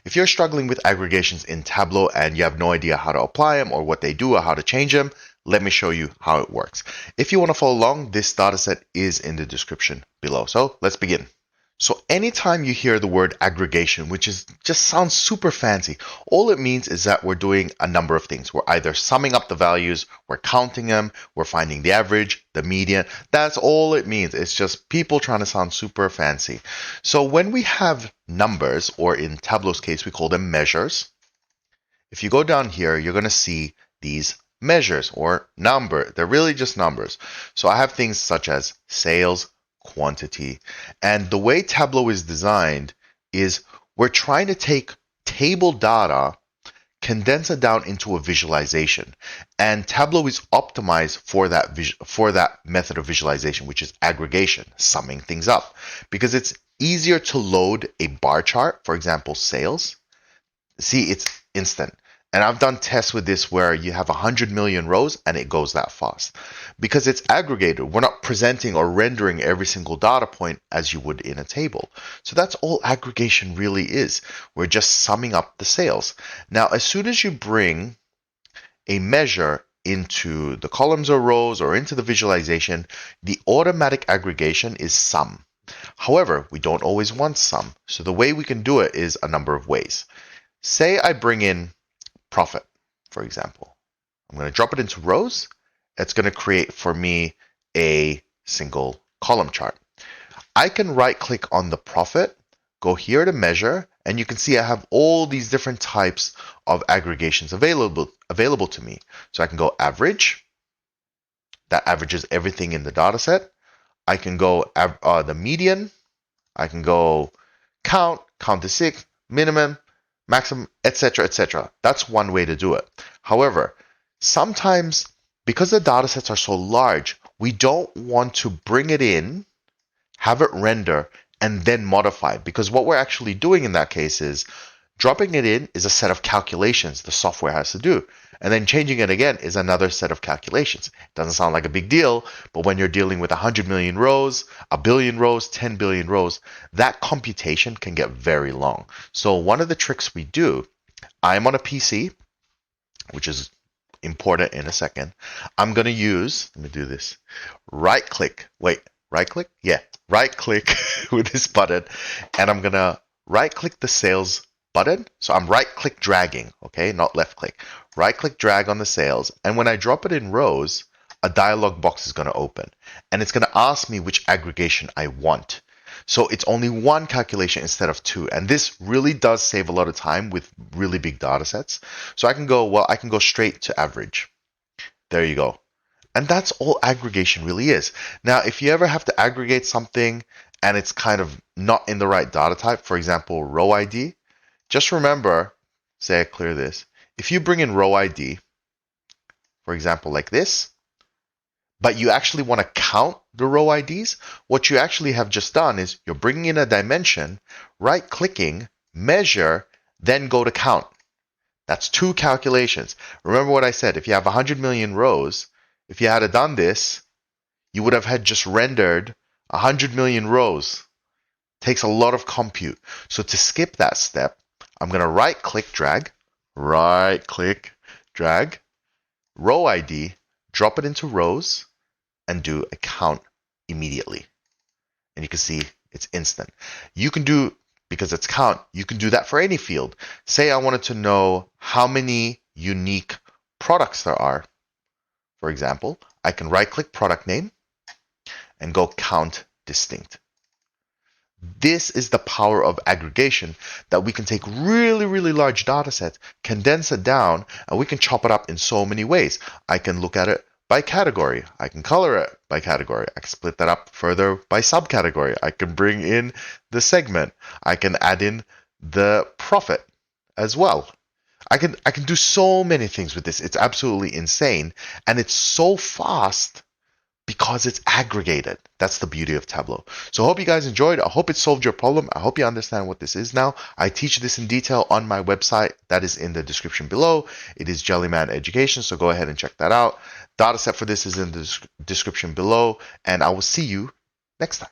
If you're struggling with aggregations in Tableau and you have no idea how to apply them or what they do or how to change them, let me show you how it works. If you want to follow along, this dataset is in the description below. So let's begin. So anytime you hear the word aggregation, which just sounds super fancy, all it means is that we're doing a number of things. We're either summing up the values, we're counting them, we're finding the average, the median. That's all it means. It's just people trying to sound super fancy. So when we have numbers, or in Tableau's case, we call them measures. If you go down here, you're going to see these measures or number. They're really just numbers. So I have things such as sales, quantity. And the way Tableau is designed is we're trying to take table data, condense it down into a visualization. And Tableau is optimized for that method of visualization, which is aggregation, summing things up. Because it's easier to load a bar chart, for example, sales. See, it's instant. And I've done tests with this where you have 100 million rows and it goes that fast. Because it's aggregated, we're not presenting or rendering every single data point as you would in a table. So that's all aggregation really is. We're just summing up the sales. Now, as soon as you bring a measure into the columns or rows or into the visualization, the automatic aggregation is sum. However, we don't always want sum. So the way we can do it is a number of ways. Say I bring in profit, for example. I'm going to drop it into rows. It's going to create for me a single column chart. I can right click on the profit, go here to measure, and you can see I have all these different types of aggregations available to me. So I can go average. That averages everything in the data set. I can go the median. I can go count to 6, minimum, maximum, etc., etc. That's one way to do it. However, sometimes because the data sets are so large, we don't want to bring it in, have it render, and then modify. Because what we're actually doing in that case is dropping it in is a set of calculations the software has to do. And then changing it again is another set of calculations. It doesn't sound like a big deal, but when you're dealing with 100 million rows, a billion rows, 10 billion rows, that computation can get very long. So one of the tricks we do, I'm on a PC, which is important in a second. I'm going to use, let me do this, right click with this button, and I'm going to right click the sales button. So I'm right click dragging, okay, not left click. Right click drag on the sales, and when I drop it in rows, a dialog box is going to open, and it's going to ask me which aggregation I want. So it's only one calculation instead of two, and this really does save a lot of time with really big data sets. So I can go straight to average. There you go. And that's all aggregation really is. Now, if you ever have to aggregate something and it's kind of not in the right data type, for example, row ID, just remember, say I clear this, if you bring in row ID, for example, like this, but you actually want to count the row IDs, what you actually have just done is you're bringing in a dimension, right-clicking, measure, then go to count. That's two calculations. Remember what I said, if you have 100 million rows, if you had done this, you would have had just rendered 100 million rows. Takes a lot of compute. So to skip that step, I'm going to right-click drag, row ID, drop it into rows, and do a count immediately. And you can see it's instant. You can do, because it's count, you can do that for any field. Say I wanted to know how many unique products there are. For example, I can right-click product name and go count distinct. This is the power of aggregation, that we can take really, really large data sets, condense it down, and we can chop it up in so many ways. I can look at it by category. I can color it by category. I can split that up further by subcategory. I can bring in the segment. I can add in the profit as well. I can do so many things with this. It's absolutely insane. And it's so fast because it's aggregated. That's the beauty of Tableau. So I hope you guys enjoyed. I hope it solved your problem. I hope you understand what this is now. I teach this in detail on my website. That is in the description below. It is Jellyman Education, so go ahead and check that out. Dataset for this is in the description below, and I will see you next time.